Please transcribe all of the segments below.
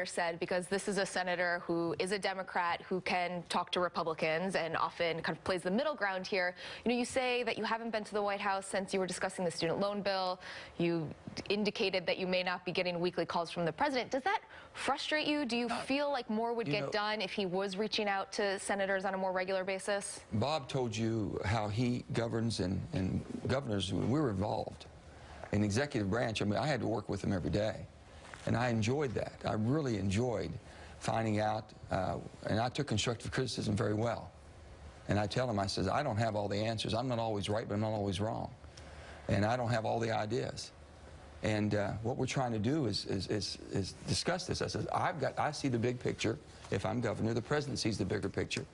Said, because this is a senator who is a Democrat who can talk to Republicans and often kind of plays the middle ground here. You know, you say that you haven't been to the White House since you were discussing the student loan bill. You indicated that you may not be getting weekly calls from the president. Does that frustrate you? Do you feel like more would get done if he was reaching out to senators on a more regular basis? Bob told you how he governs, and governors, we were involved in the executive branch. I mean, I had to work with him every day. And I enjoyed that. I really enjoyed finding out, and I took constructive criticism very well. And I tell him, I says, I don't have all the answers. I'm not always right, but I'm not always wrong. And I don't have all the ideas. And what we're trying to do is discuss this. I says, I see the big picture. If I'm governor, the president sees the bigger picture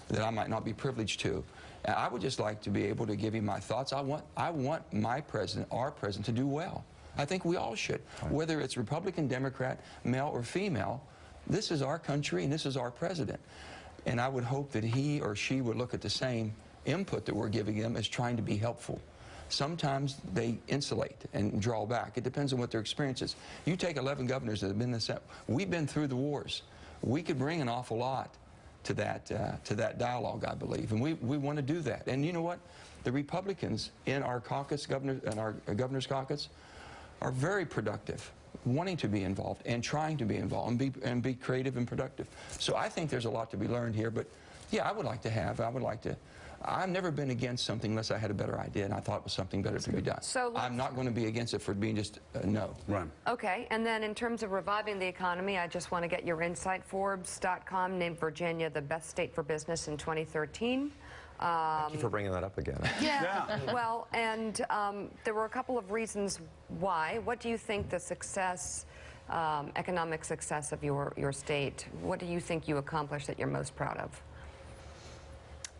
that I might not be privileged to. And I would just like to be able to give him my thoughts. I want my president, our president, to do well. I think we all should. Whether it's Republican, Democrat, male or female, this is our country and this is our president. And I would hope that he or she would look at the same input that we're giving them as trying to be helpful. Sometimes they insulate and draw back. It depends on what their experience is. You take 11 governors that have been this, we've been through the wars. We could bring an awful lot to that dialogue, I believe, and we want to do that. And you know what? The Republicans in our caucus, governor's caucus, are very productive, wanting to be involved and trying to be involved and be creative and productive. So I think there's a lot to be learned here, but yeah, I've never been against something unless I had a better idea and I thought it was something better to be done. So I'm not going to be against it for being just no. Right. Okay, and then in terms of reviving the economy, I just want to get your insight. Forbes.com named Virginia the best state for business in 2013. Thank you for bringing that up again. Yeah. Well, and there were a couple of reasons why. What do you think the success, economic success of your state, what do you think you accomplished that you're most proud of?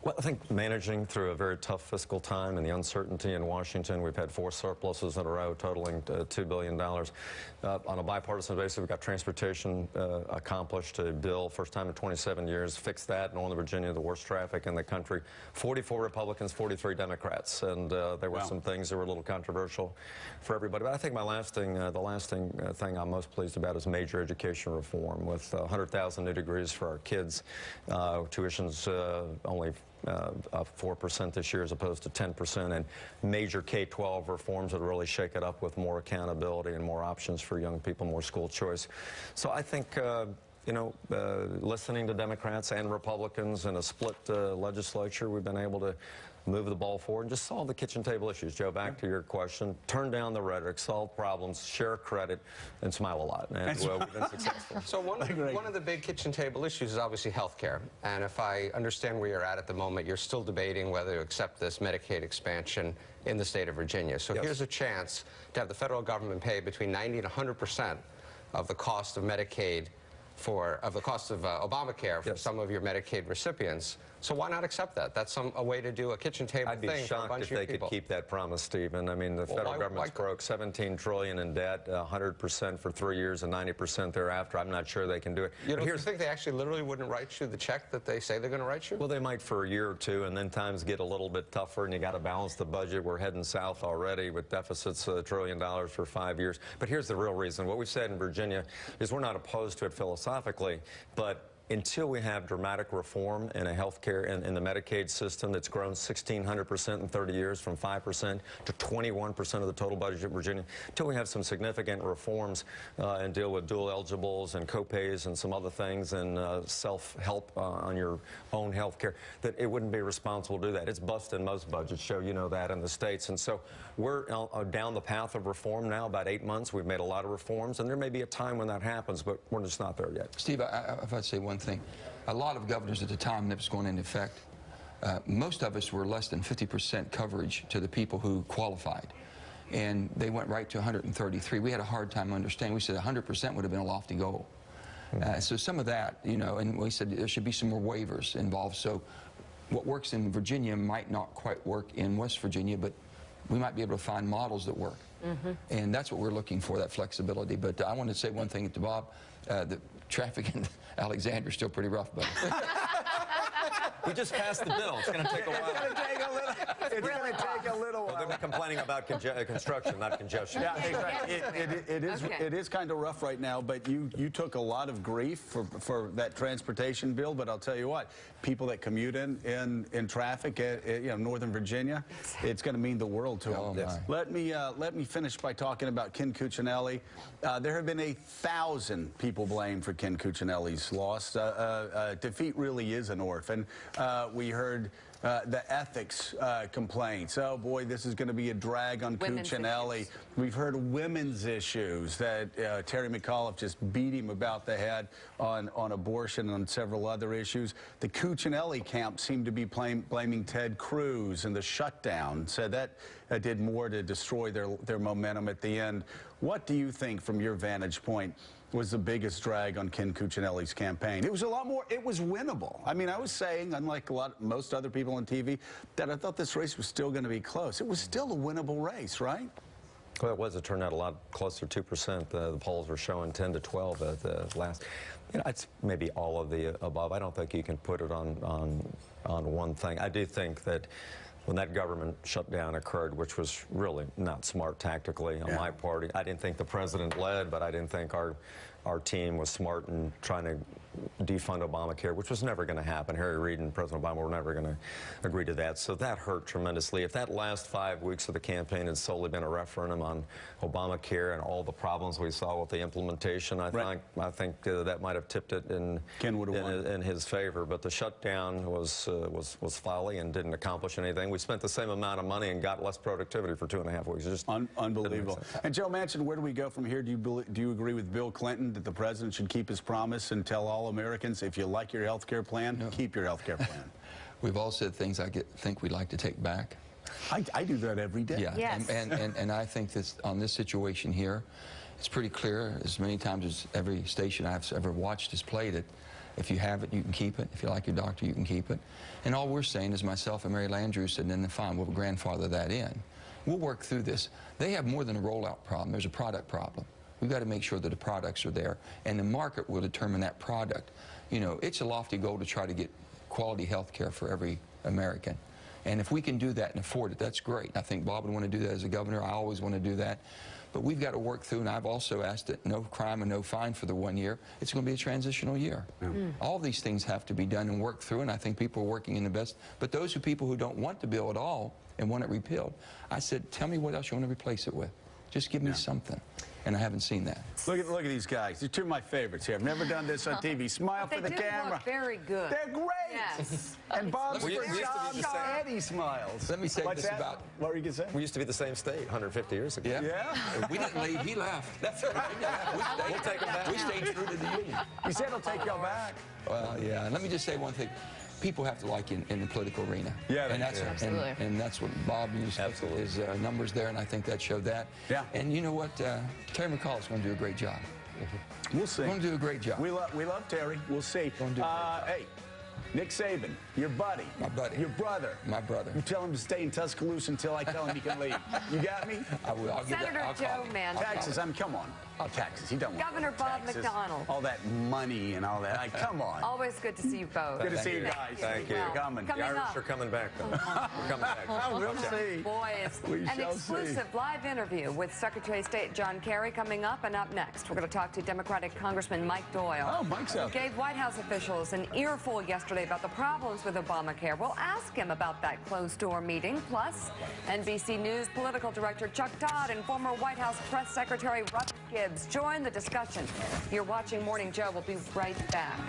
Well, I think managing through a very tough fiscal time and the uncertainty in Washington, we've had 4 surpluses in a row totaling $2 billion. On a bipartisan basis, we've got transportation accomplished, a bill, first time in 27 years, fixed that, Northern Virginia, the worst traffic in the country. 44 Republicans, 43 Democrats, and there were some things that were a little controversial for everybody. But I think the lasting thing I'm most pleased about is major education reform, with 100,000 new degrees for our kids, tuitions only 4% this year as opposed to 10%, and major K-12 reforms that really shake it up with more accountability and more options for young people, more school choice. So I think you know, listening to Democrats and Republicans in a split legislature, we've been able to move the ball forward and just solve the kitchen table issues. Joe, back to your question, turn down the rhetoric, solve problems, share credit, and smile a lot. And we've been successful. So one of the big kitchen table issues is obviously health care. And if I understand where you're at the moment, you're still debating whether to accept this Medicaid expansion in the state of Virginia. So here's a chance to have the federal government pay between 90 and 100% of the cost of Medicaid of the cost of Obamacare for some of your Medicaid recipients. So why not accept that? That's a way to do a kitchen table thing. I'd be shocked if they could keep that promise, Stephen. I mean, the federal government's broke, $17 trillion in debt, 100% for 3 years and 90% thereafter. I'm not sure they can do it. You don't think they actually literally wouldn't write you the check that they say they're going to write you? Well, they might for a year or two, and then times get a little bit tougher, and you got to balance the budget. We're heading south already with deficits $1 trillion for 5 years. But here's the real reason. What we've said in Virginia is we're not opposed to it philosophically, but until we have dramatic reform in a health care in the Medicaid system that's grown 1,600% in 30 years, from 5% to 21% of the total budget in Virginia, until we have some significant reforms and deal with dual eligibles and co-pays and some other things and self-help on your own health care, that it wouldn't be responsible to do that. It's busted in most budgets, Joe, you know that, in the states. And so we're down the path of reform now, about 8 months. We've made a lot of reforms, and there may be a time when that happens, but we're just not there yet. Steve, if I'd say one thing. A lot of governors at the time that was going into effect, most of us were less than 50% coverage to the people who qualified. And they went right to 133. We had a hard time understanding. We said 100% would have been a lofty goal. So some of that, you know, and we said there should be some more waivers involved. So what works in Virginia might not quite work in West Virginia, but we might be able to find models that work. And that's what we're looking for, that flexibility. But I want to say one thing to Bob. The traffic in Alexander is still pretty rough, but We just passed the bill. It's going to take a while. It's going to take a little while. They're complaining about construction, not congestion. Yeah, exactly. It is kind of rough right now, but you took a lot of grief for that transportation bill. But I'll tell you what, people that commute in traffic, Northern Virginia, it's going to mean the world to them. Oh, my. Let me finish by talking about Ken Cuccinelli. There have been 1,000 people blamed for Ken Cuccinelli's loss. Defeat really is an orphan. We heard the ethics complaints. Oh boy, this is going to be a drag on Cuccinelli. We've heard women's issues that Terry McAuliffe just beat him about the head on abortion and on several other issues. The Cuccinelli camp seemed to be blaming Ted Cruz and the shutdown. Said that did more to destroy their momentum at the end. What do you think, from your vantage point, was the biggest drag on Ken Cuccinelli's campaign? It was a lot more. It was winnable. I mean, I was saying, unlike most other people on TV, that I thought this race was still going to be close. It was still a winnable race, right? Well, it was. It turned out a lot closer to 2%. The polls were showing 10 to 12 at the last. It's maybe all of the above. I don't think you can put it on one thing. I do think that when that government shutdown occurred, which was really not smart tactically on my part, I didn't think the president led, but I didn't think our team was smart in trying to defund Obamacare, which was never going to happen. Harry Reid and President Obama were never going to agree to that. So that hurt tremendously. If that last 5 weeks of the campaign had solely been a referendum on Obamacare and all the problems we saw with the implementation, I think that might have tipped it in his favor. But the shutdown was folly and didn't accomplish anything. We spent the same amount of money and got less productivity for 2.5 weeks. Just unbelievable. And Joe Manchin, where do we go from here? Do you agree with Bill Clinton that the president should keep his promise and tell all Americans, if you like your health care plan, keep your health care plan? We've all said things I think we'd like to take back. I do that every day. Yeah, yes. and I think on this situation here, it's pretty clear, as many times as every station I've ever watched has played it. If you have it, you can keep it. If you like your doctor, you can keep it. And all we're saying is, myself and Mary Landrieu said, then fine, we'll grandfather that in. We'll work through this. They have more than a rollout problem. There's a product problem. We've got to make sure that the products are there, and the market will determine that product. It's a lofty goal to try to get quality health care for every American. And if we can do that and afford it, that's great. I think Bob would want to do that as a governor. I always want to do that. But we've got to work through, and I've also asked that no crime and no fine for the 1 year. It's going to be a transitional year. All these things have to be done and worked through, and I think people are working in the best. But those people who don't want the bill at all and want it repealed, I said, tell me what else you want to replace it with. Just give me something. And I haven't seen that. Look at these guys. They're two of my favorites here. I've never done this on TV. Smile for the camera. Look very good. They're great. Yes. And Bob's Eddie smiles. Let me say this about. What were you going to say? We used to be the same state 150 years ago. Yeah. We didn't leave. He left. That's right. We'll take him back. We stayed true to the union. He said he'll take y'all back. Well, yeah. And let me just say one thing. People have to like in the political arena. Yeah, and that's and that's what Bob used his numbers there, and I think that showed that. Yeah. And you know what? Terry McAuliffe's going to do a great job. We'll see. Going to do a great job. We love Terry. We'll see. Hey, Nick Saban, your buddy. My buddy. Your brother. My brother. You tell him to stay in Tuscaloosa until I tell him he can leave. You got me? I will. Senator Joe Manchin. Texas, come on. Texas, he don't want Governor Bob Texas. McDonnell. All that money and all that. Come on. Always good to see you both. Good to see you guys. Thank you. Coming. The Irish are coming back, though. We're coming back. We'll see. Boys, We an shall exclusive live interview with Secretary of State John Kerry coming up, and up next, we're going to talk to Democratic Congressman Mike Doyle. Oh, Mike's up. Who gave White House officials an earful yesterday about the problems with Obamacare. We'll ask him about that closed-door meeting. Plus, NBC News political director Chuck Todd and former White House press secretary Robert Gibbs join the discussion. You're watching Morning Joe. We'll be right back.